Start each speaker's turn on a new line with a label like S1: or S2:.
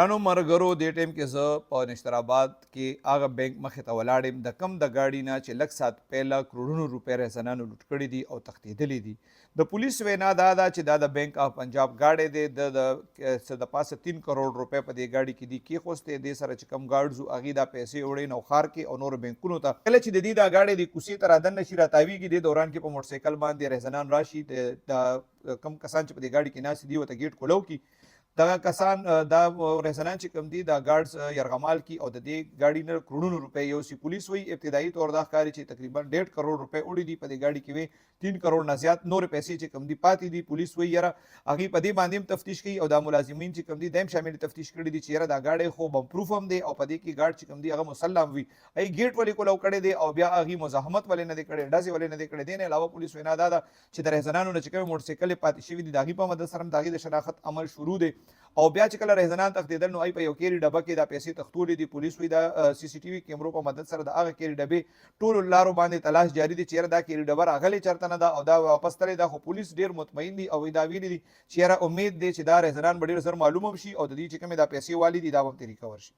S1: انو مرګرو دې ټیم کې زه په نشترآباد کې هغه بینک مخې ته ولاړ یم د کم د ګاډي نه چې لږ ساعت پهله کروڑونو روپۍ رهزنانو لوټ کړي دي او تښتېدلي دي. د پولیس وینا دا ده چې دا د بینک اف پنجاب ګاډی دی د پاسه 3 کروڑ روپۍ په دې ګاډي کې دي کېښوستې دې سره چې کم ګاډز وو هغې دا پیسې وړې نوښار کې او نورو بینکونو ته کله چې د دې دا ګاډی د کوڅې ته رادننه شي راتاویږي دې دوران کې په موټرسایکل باندې رهزنان راشي د کم کسان چې په دې ګاډي کې ناست دي ورته ګیټ کولو کي دغه کسان دا رهزنان چې کوم دي دا ګارډز یرغمال کی او د دې ګاډي نه کروڑونو روپۍ یوسي. پولیس وایي ابتدایي طور دا ښکاري چې تقریبا 1.5 کروڑ روپۍ وړي دي په دې ګاډي کې وي 3 کروڑ نه زیات نورې پیسې چې کوم دي پاتې دي. پولیس وایي یاره هغې په دې باندې هم تفتیش کوي او دا ملازمین چې کوم دي دا هم شامل تفتیش کړي دي چې یاره دا ګاډی خو بم پروف هم دی او په دې کې ګاډ چې کوم دي هغه مسلم وي هغې ګیټ ولې کولو کړی دی او بیا هغې مزاحمت ولې نه دی کړی ډزې ولې نه دی کړی. دې نه علاوه پولیس وینا دا ده چې د رهزنانو نه چې کومې موټرسایکل یې پاتې شوي دي د هغې په مدد سره هم د هغې د شناخت عمل شروع دی او بیا چې کله رهزنان تښتېدل نو ای په یو کیري ډبه کې دا پیسې تښتولې دي. پولیس وایي دا سی سی ټي وي کیمرو په مدد سره د هغه کیري ډبې ټولو لارو باندې تلاش جاري دی چې یاره دا کیري ډبه راغلې چېرته نه ده او دا واپس تللی ده. خو پولیس ډېر مطمئن دي او دا ویلي دي چې یاره امید دی چې دا رهزنان به ډېر زر معلوم هم شي او د دې چې کومې دا پیسې والي دي دا به هم ترې ریکور شي.